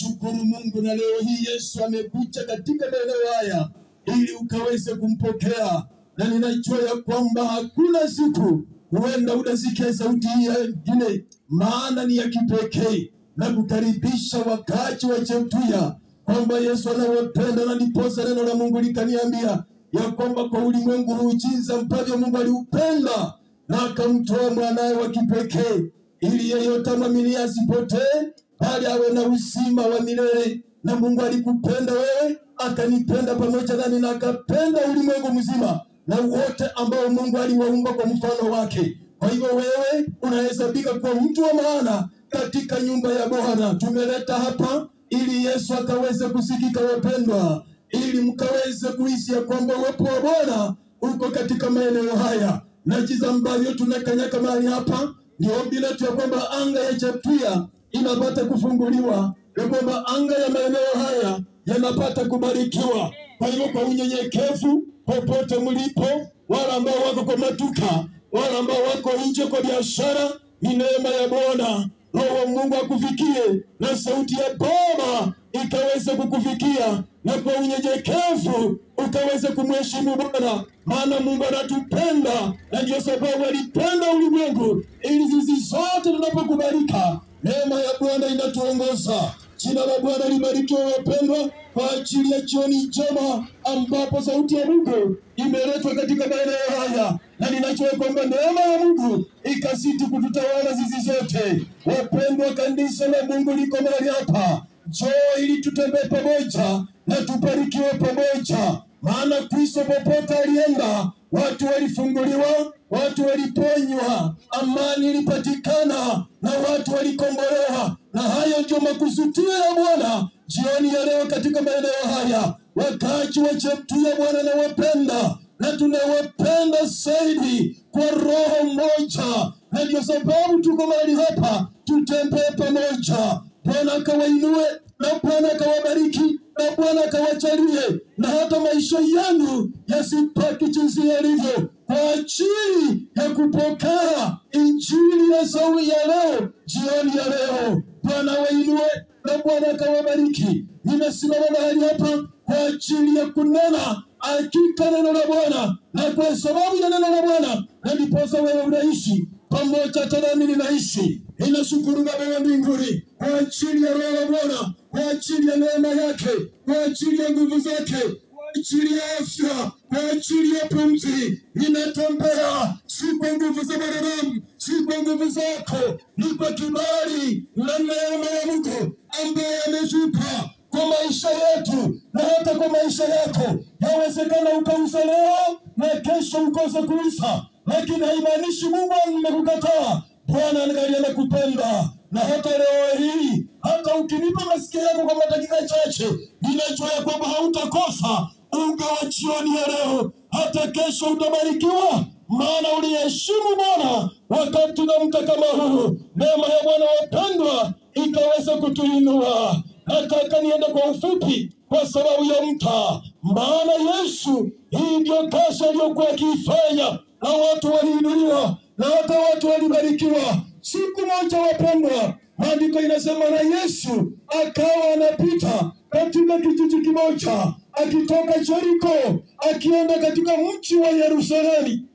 Shukuru Mungu na leo hii Yesu amekuja katika maeneo haya ili ukaweze kumpokea. Na ninajua ya kwamba hakuna siku huenda unasikia sauti hii nyingine, maana ni ya kipekee, na kukaribisha wakati wa Cheptuya kwamba Yesu anawapenda, na ndiposa neno la Mungu likaniambia ya kwamba kwa ulimwengu huu jinsi ambavyo Mungu aliupenda na akamtoa mwanawe wa kipekee, ili yeyote amwamini asipotee bali awe na uzima wa milele. Na Mungu alikupenda wewe, akanipenda pamoja nami, na akapenda ulimwengu mzima na wote ambao Mungu aliwaumba kwa mfano wake. Kwa hivyo wewe unahesabika kwa mtu wa maana katika nyumba ya Bwana. Tumeleta hapa ili Yesu akaweze kusikika, wapendwa, ili mkaweze kuhisi ya kwamba uwepo wa Bwana uko katika maeneo haya. Na jinsi ambavyo tunakanyaka mahali hapa, ndio ombi letu ya kwamba anga ya Cheptuya inapata kufunguliwa, ya kwamba anga ya maeneo haya yanapata kubarikiwa. Kwa hivyo kwa unyenyekevu, popote mlipo, wala ambao wako kwa matuka, wala ambao wako nje kwa biashara, ni neema ya Bwana. Roho wa Mungu akufikie, na sauti ya Baba ikaweze kukufikia, na kwa unyenyekevu ukaweze kumheshimu Bwana, maana Mungu anatupenda, na ndio sababu alipenda ulimwengu ili sisi sote tunapokubalika neema ya Bwana inatuongoza. Jina la Bwana libarikiwe, wapendwa, kwa ajili ya jioni njema ambapo sauti ya Mungu imeletwa katika maeneo haya. Na ninajua kwamba neema ya Mungu ikazidi kututawala sisi zote. Wapendwa, kanisa la Mungu liko mahali hapa. Njoo ili tutembee pamoja na tubarikiwe pamoja. Maana Kristo popote alienda, watu walifunguliwa, watu waliponywa, amani ilipatikana, na watu walikombolewa. Na hayo ndio makusudio ya Bwana jioni ya leo katika maeneo haya. Wakati wa Cheptuya Bwana anawapenda, na tunawapenda zaidi kwa roho moja. Na ndio sababu tuko mahali hapa, tutembee pamoja. Bwana akawainue, na Bwana akawabariki, na Bwana akawajalie, na hata maisha yenu yasipaki jinsi yalivyo, kwa ajili ya kupokea injili ya sauti ya leo, jioni ya leo. Bwana wainue, na Bwana akawabariki. Nimesimama mahali hapa kwa ajili ya kunena hakika neno la Bwana, na kwa sababu ya neno la Bwana, na ndiposa wewe unaishi pamoja tena mimi ninaishi. Ninashukuru Baba wa mbinguni kwa ajili ya roho wa Bwana, kwa ajili ya neema yake, kwa ajili ya nguvu zake, kwa ajili ya afya, kwa ajili ya pumzi. Ninatembea si kwa nguvu za wanadamu, si kwa nguvu zako, ni kwa kibali na neema ya Mungu ambaye ametupa kwa maisha yetu na hata kwa maisha yako. Yawezekana ukauza leo na kesho ukose kuuza, lakini haimaanishi Mungu amekukataa. Bwana angalia na kupenda. Na hata leo hii, hata ukinipa masikio yako kwa dakika chache, ninajua ya kwamba hautakosa unga wa jioni ya leo. Hata kesho utabarikiwa, maana uliheshimu Bwana wakati tunamka kama huu. Neema ya Bwana, wapendwa, ikaweza kutuinua. Nataka niende kwa ufupi kwa sababu ya mta, maana Yesu, hii ndio kazi aliyokuwa akiifanya, na watu waliinuliwa, na hata watu walibarikiwa. Siku moja, wapendwa, maandiko inasema na Yesu akawa anapita katika kijiji kimoja, akitoka Jeriko akienda katika mji wa Yerusalemu.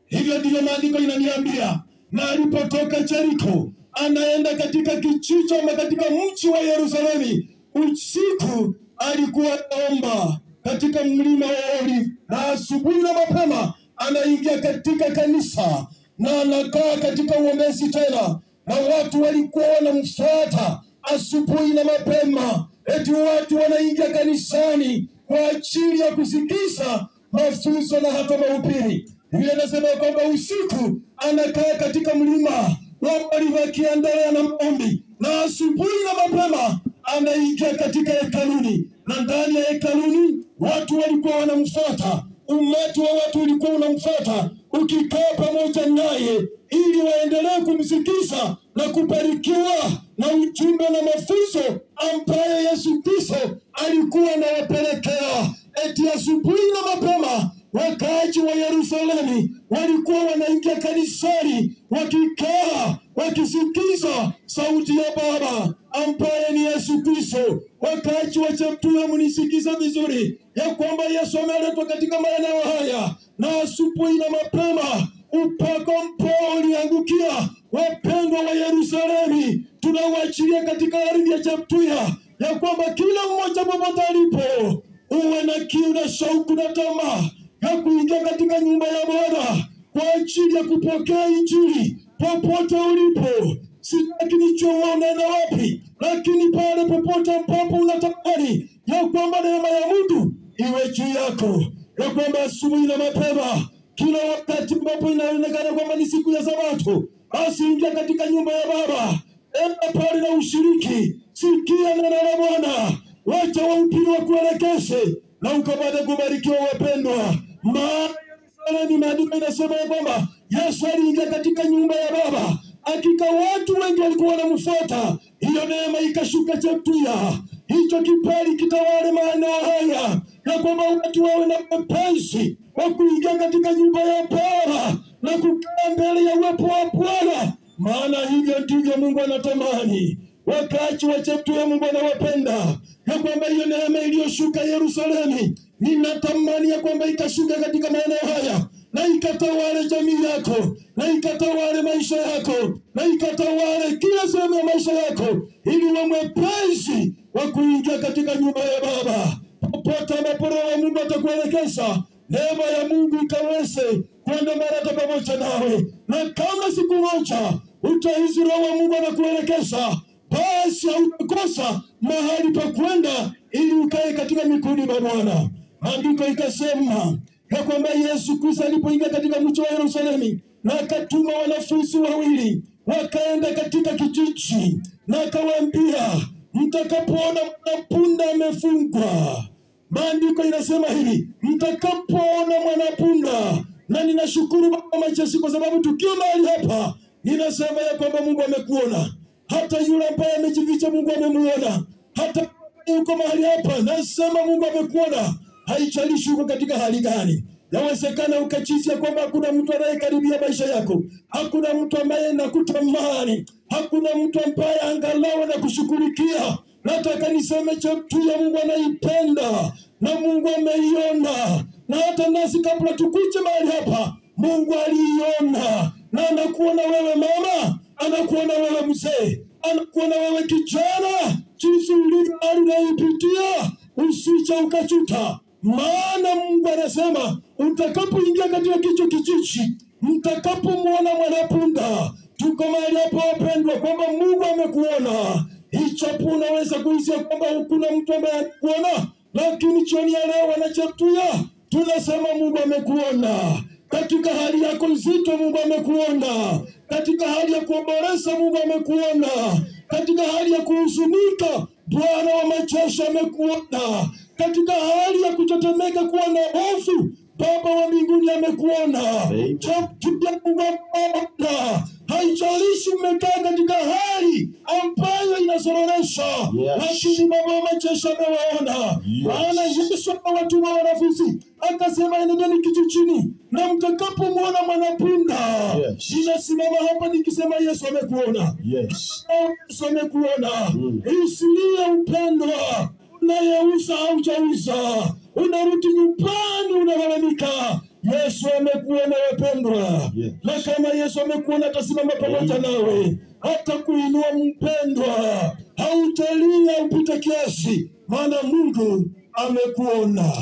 Hivyo ndivyo maandiko inaniambia. Na alipotoka Jeriko anaenda katika kijiji ama katika mji wa Yerusalemu, usiku alikuwa anaomba katika mlima wa Olive, na asubuhi na mapema anaingia katika kanisa na anakaa katika uombezi tena. Na watu walikuwa wanamfuata asubuhi na mapema. Eti watu wanaingia kanisani kwa ajili ya kusikiza mafunzo na hata mahubiri. Biblia inasema kwamba usiku anakaa katika mlima wa Olive akiendelea na maombi, na asubuhi na mapema anaingia katika hekaluni. Na ndani ya hekaluni watu walikuwa wanamfuata. Umati wa watu ulikuwa unamfuata, ukikaa pamoja naye ili waendelee kumsikiza na kubarikiwa na ujumbe na mafunzo ambaye Yesu Kristo alikuwa anawapelekea. Eti asubuhi na mapema wakaaji wa Yerusalemu walikuwa wanaingia kanisani, wakikaa wakisikiza sauti ya Baba ambaye ni Yesu. leo, wakaaji wa Cheptuya mnisikiza vizuri, ya kwamba Yesu ameletwa katika maeneo haya, na asubuhi na mapema upako mpao uliangukia wapendwa wa Yerusalemu. Tunawaachilia katika ardhi ya Cheptuya, ya kwamba kila mmoja popote alipo uwe na kiu na shauku na tamaa ya kuingia katika nyumba ya Bwana kwa ajili ya kupokea Injili popote ulipo. Sitaki nijue unaenda wapi, lakini pale popote ambapo unatamani ya kwamba neema ya Mungu iwe juu yako, ya kwamba asubuhi na mapema, kila wakati ambapo inaonekana kwamba ni siku ya Sabato, basi ingia katika nyumba ya Baba, enda pale na ushiriki, sikia neno la Bwana, wacha wahubiri wakuelekeze na ukapate kubarikiwa wapendwa. Maana Yerusalemu, maandiko inasema ya kwamba Yesu aliingia katika nyumba ya Baba, hakika watu wengi walikuwa wanamfuata. Hiyo neema ikashuka Cheptuya, hicho kibali kitawale maeneo haya, na kwamba watu wawe na mapenzi wa kuingia katika nyumba ya Baba na kukaa mbele ya uwepo wa Bwana, maana hivyo ndivyo Mungu anatamani. Wakaaji wa Cheptuya, Mungu anawapenda, ya kwamba hiyo neema iliyoshuka Yerusalemu, ninatamani ya kwamba ikashuka katika maeneo haya, na ikatawale jamii yako, na ikatawale maisha yako, na ikatawale kila sehemu ya maisha yako, ili uwe mwepesi wa kuingia katika nyumba ya Baba. Popote ambapo Roho wa Mungu atakuelekeza, neema ya Mungu ikaweze kwenda marata pamoja nawe, na kama siku moja utahisi Roho wa Mungu anakuelekeza, basi hautakosa mahali pa kwenda ili ukae katika mikono ya Bwana. Andiko ikasema ya kwamba Yesu Kristo alipoingia katika mji wa Yerusalemu, na akatuma wanafunzi wawili wakaenda katika kijiji, na akawaambia, mtakapoona mwanapunda amefungwa. Maandiko inasema hivi, mtakapoona mwanapunda. Na ninashukuru Baba majeshi kwa sababu tukiwa mahali hapa, ninasema ya kwamba Mungu amekuona. Hata yule ambaye amejificha Mungu amemuona. Hata yuko mahali hapa, nasema Mungu amekuona. Haijalishi uko katika hali gani. Yawezekana ukachisi ya kwamba hakuna mtu anayekaribia maisha yako, hakuna mtu ambaye anakutamani, hakuna mtu ambaye angalau anakushughulikia. Nataka niseme Cheptuya Mungu anaipenda, na Mungu ameiona, na hata nasi kabla tukuje mahali hapa Mungu aliiona, na anakuona wewe mama, anakuona wewe mzee, anakuona wewe kijana, jinsi ulivyo hali unaipitia. Usije ukajuta, maana Mungu anasema utakapoingia katika kicho kijiji, mtakapomwona mwanapunda. Tuko mahali hapo wapendwa, kwamba Mungu amekuona. Ichapo unaweza kuhisi kwamba hakuna mtu ambaye anakuona, lakini jioni ya leo wana Cheptuya tunasema Mungu amekuona. Katika hali yako nzito Mungu amekuona. Katika hali ya kuomboleza Mungu amekuona. Katika hali ya kuhuzunika Bwana wa majeshi amekuona. Katika hali ya kutetemeka kuwa na hofu Baba wa mbinguni amekuona. Cheptuya Mungu amekuona. Haijalishi umekaa katika hali ambayo inasororesha, lakini Baba wa majeshi amewaona. Maana Yesu akawatuma wanafunzi, akasema enendeni kijijini, na mtakapomwona mwanapunda. Ninasimama hapa nikisema Yesu amekuona. Yesu amekuona. Isilie upendwa, unayeuza au hujauza, unarudi nyumbani unalalamika. Yesu amekuona wapendwa. Na kama Yesu amekuona atasimama pamoja nawe, hata kuinua mpendwa. Hautalia upite kiasi, maana Mungu amekuona.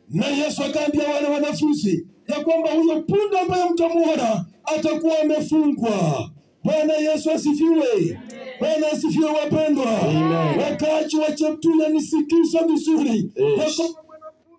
Na Yesu akaambia wale wanafunzi ya kwamba huyo punda ambaye mtamuona atakuwa amefungwa. Bwana Yesu asifiwe. Bwana asifiwe wapendwa. Wakaaji wa Cheptuya nisikiza vizuri.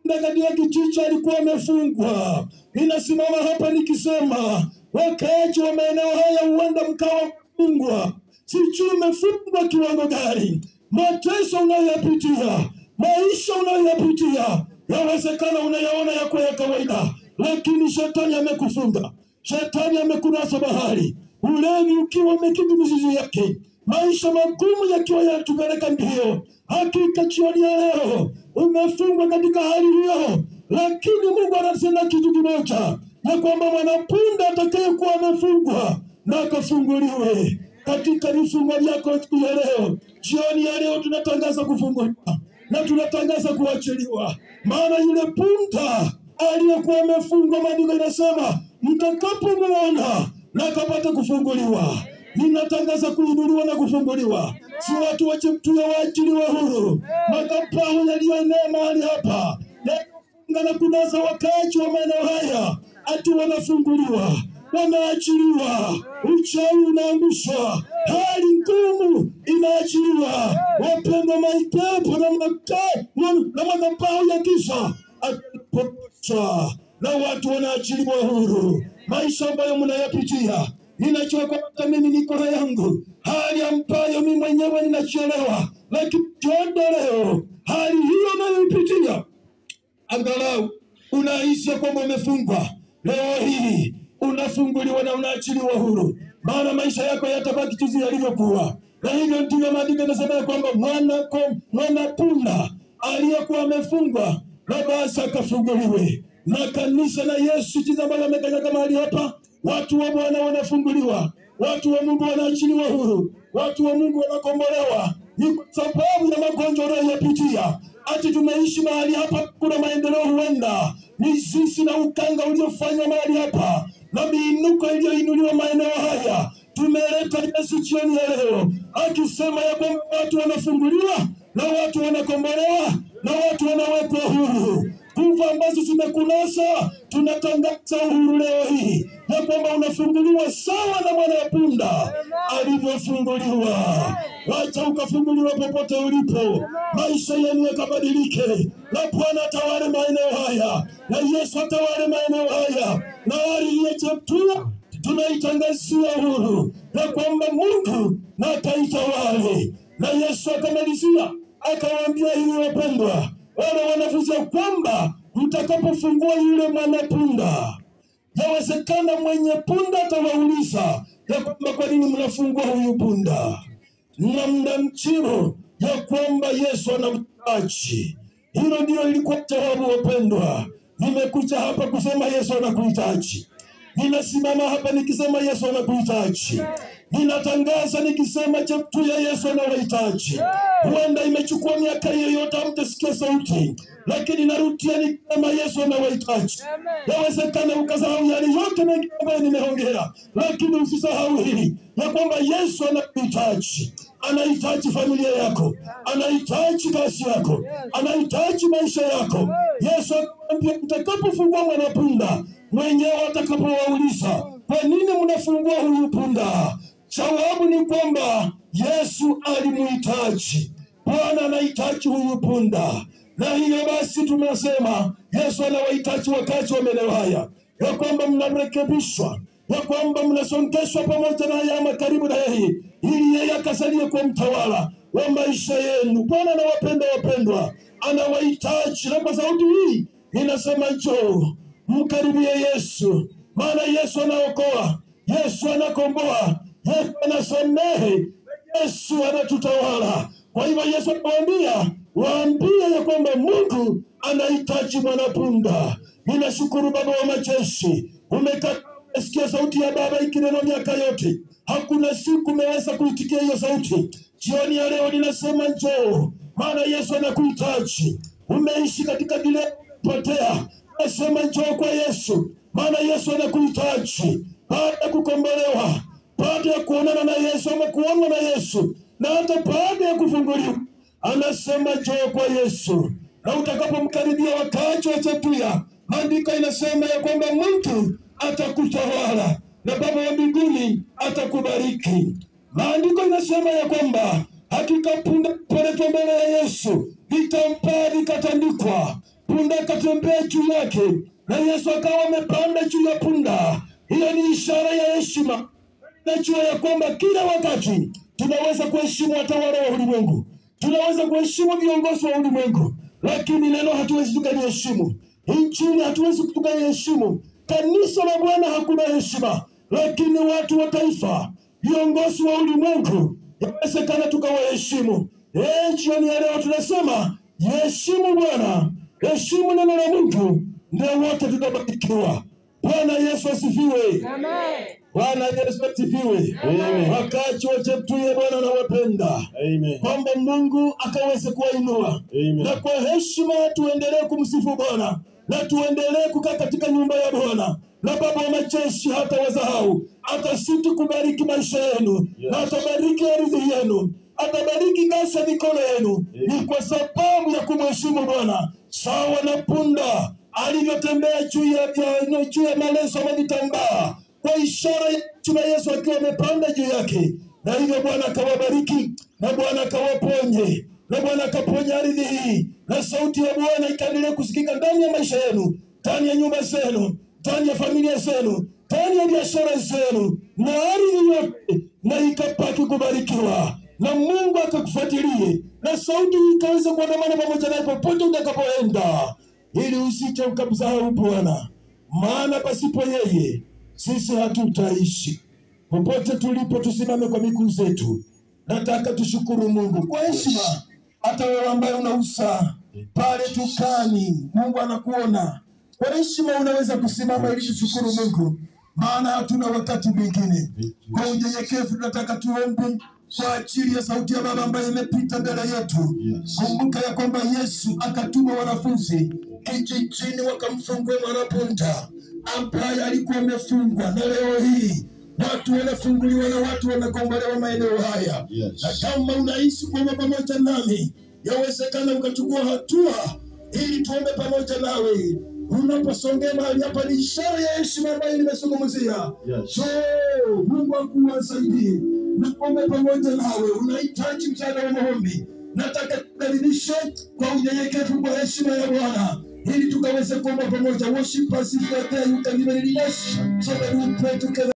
Na katika kijiji alikuwa amefungwa. Ninasimama hapa nikisema, wakaaji wa maeneo haya huenda mkawa mfungwa. Sijui umefungwa kiwango gani. Mateso unayoyapitia, maisha unayoyapitia, yawezekana unayaona yako ya kawaida, lakini shetani amekufunga. Shetani amekunasa bahari. Ulevi ukiwa umekidhi mizizi yake, maisha magumu yakiwa yanatupeleka mbio. Hakika jioni ya leo umefungwa katika hali hiyo, lakini Mungu anasema kitu kimoja, ya kwamba mwanapunda atakayekuwa amefungwa na akafunguliwe katika vifungo vyako siku ya leo. Jioni ya leo tunatangaza kufunguliwa na tunatangaza kuachiliwa, maana yule punda aliyekuwa amefungwa, maandiko yanasema mtakapomuona na akapata kufunguliwa. Ninatangaza kuinuliwa na kufunguliwa. Si watu wa Cheptuya waachiliwe huru. Madhabahu yaliyoenea mahali hapa yafunga na kunasa wakaaji wa maeneo haya, ati wanafunguliwa, wanaachiliwa. Uchawi unaangushwa, hali ngumu inaachiliwa. Wapendwa, maipepo na madhabahu ya giza atapotosha na watu wanaachiliwa huru. Maisha ambayo mnayapitia, ninajua kwamba mimi niko na yangu, hali ambayo mimi mwenyewe ninachelewa, lakini jodo leo hali hiyo unayopitia, angalau unahisi kwamba umefungwa, leo hii unafunguliwa na unaachiliwa huru, maana maisha yako yatabaki jinsi yalivyokuwa. Na hivyo ndivyo maandiko yanasema kwamba mwana punda aliyekuwa amefungwa na basi akafunguliwe. Na kanisa la Yesu jinsi ambavyo amekanyaga mahali hapa, watu wa Bwana wanafunguliwa, watu wa Mungu wanaachiliwa huru, watu wa Mungu wanakombolewa. Ni kwa sababu ya magonjwa unayopitia ati tumeishi mahali hapa. Kuna maendeleo huenda ni sisi na ukanga uliofanywa mahali hapa na miinuko iliyoinuliwa maeneo haya. Tumeleta Yesu jioni ya leo akisema ya kwamba watu wanafunguliwa na watu wanakombolewa na watu wanawekwa huru. Nguvu ambazo zimekunasa, tunatangaza uhuru leo hii ya kwamba unafunguliwa sawa na mwana punda alivyofunguliwa. Wacha ukafunguliwa popote ulipo, maisha yenu yakabadilike, na Bwana atawale maeneo haya, na Yesu atawale maeneo haya, na hali ya Cheptuya tunaitangazia uhuru ya kwamba Mungu na ataitawale. Na Yesu akamalizia akawaambia hivi, wapendwa, wale wanafunzi, kwamba mtakapofungua yule mwanapunda, yawezekana mwenye punda atawauliza ya kwamba kwa nini mnafungua huyu punda, na mnamjibu ya kwamba Yesu anamhitaji. Hilo ndio ilikuwa jawabu, wapendwa. Nimekuja hapa kusema Yesu anakuhitaji. Ninasimama hapa nikisema Yesu anakuhitaji. Ninatangaza nikisema Cheptuya Yesu anawahitaji. Huenda imechukua miaka yoyote hamtasikia sauti, lakini narudia nikisema Yesu anawahitaji. Yawezekana ukasahau yale yote mengi ambayo nimeongea, lakini usisahau hili ya kwamba Yesu anakuhitaji. Anahitaji familia yako, anahitaji kazi yako, anahitaji maisha yako. Yesu akamwambia mtakapofungua mwanapunda, mwenyewe atakapowauliza kwa nini mnafungua huyu punda, jawabu ni kwamba Yesu alimuhitaji. Bwana anahitaji huyu punda. Na hiyo basi tunasema Yesu anawahitaji wakati wa maeneo haya, ya kwamba mnarekebishwa, ya kwamba mnasongeshwa pamoja na yama karibu na yeye, ili yeye akasalie kwa mtawala wa maisha yenu. Bwana anawapenda wapendwa, anawahitaji. Na kwa sauti hii ninasema njoo mkaribie Yesu, maana Yesu anaokoa, Yesu anakomboa, Yesu anasamehe, Yesu anatutawala. Kwa hivyo Yesu anawaambia, waambie ya kwamba Mungu anahitaji mwanapunda. Ninashukuru Baba wa majeshi, umesikia sauti ya Baba ikinena miaka yote. Hakuna siku umeweza kuitikia hiyo sauti. Jioni ya leo ninasema njoo, maana Yesu anakuhitaji. Umeishi katika bila potea, nasema njoo kwa Yesu, maana Yesu anakuhitaji. Baada ya kukombolewa, baada ya kuonana na Yesu, amekuona na Yesu, na hata baada ya kufunguliwa, anasema njoo kwa Yesu. Na utakapomkaribia wakati wa Cheptuya, maandiko inasema ya kwamba Mungu atakutawala na Baba wa mbinguni atakubariki. Maandiko inasema ya kwamba hakika punda poletwa mbele ya Yesu, vitambaa vikatandikwa, punda katembea juu yake, na Yesu akawa amepanda juu ya punda. Hiyo ni ishara ya heshima. Najua ya kwamba kila wakati tunaweza kuheshimu watawala wa ulimwengu, tunaweza kuheshimu viongozi wa ulimwengu, lakini neno hatuwezi tukaliheshimu. Injili hatuwezi tukaliheshimu. Kanisa la Bwana hakuna heshima, lakini watu wa taifa, viongozi wa ulimwengu, yawezekana tukawaheshimu. Jioni ya leo tunasema heshimu Bwana, heshimu neno la Mungu, ndio wote tutabarikiwa. Bwana Yesu asifiwe. Amen. Bwana Yesu asifiwe. Wakati wa Cheptuye Bwana anawapenda. Kwamba Mungu akaweze kuwainua. Na kwa heshima tuendelee kumsifu Bwana. Na tuendelee kukaa katika nyumba ya Bwana. Na Baba wa majeshi hata wasahau. Atasiti kubariki maisha yenu. Na atabariki ardhi yenu. Atabariki kazi ya mikono yenu. Ni kwa sababu ya kumheshimu Bwana. Sawa na punda alivyotembea juu ya maleso ya vitambaa, kwa ishara ya chuma Yesu akiwa amepanda juu yake. Na hivyo Bwana akawabariki, na Bwana akawaponye, na Bwana akaponya ardhi hii. Na sauti ya Bwana ikaendelea kusikika ndani ya maisha yenu, ndani ya nyumba zenu, ndani ya familia zenu, ndani ya biashara zenu, na ardhi yote na ikapaki kubarikiwa. Na Mungu akakufuatilie, na sauti ikaweza kuandamana pamoja naye popote utakapoenda, ili usije ukamsahau Bwana, maana pasipo yeye sisi hatutaishi. Popote tulipo tusimame kwa miguu zetu. Nataka tushukuru Mungu kwa heshima. Hata wewe ambaye unausa pale dukani, Mungu anakuona. Kwa heshima unaweza kusimama ili tushukuru Mungu, maana hatuna wakati mwingine. Kwa unyenyekevu tunataka tuombe kwa ajili ya sauti ya Baba ambaye imepita mbele yetu. Kumbuka ya kwamba Yesu akatuma wanafunzi kijijini wakamfungue mwanapunda ambaye alikuwa amefungwa. Na leo hii watu wanafunguliwa na watu wanakombolewa maeneo haya. Na kama unaishi kuomba pamoja nami, yawezekana ukachukua hatua ili tuombe pamoja nawe. Unaposongea mahali hapa ni ishara ya heshima ambayo nimezungumzia. Mungu akuwasaidie na kuombe pamoja nawe. Unahitaji msaada wa maombi, nataka tudalilishe kwa unyenyekevu kwa heshima ya Bwana, ili tukaweze kuomba pamoja. Worship us if you are there, you can even lead us so that we pray together.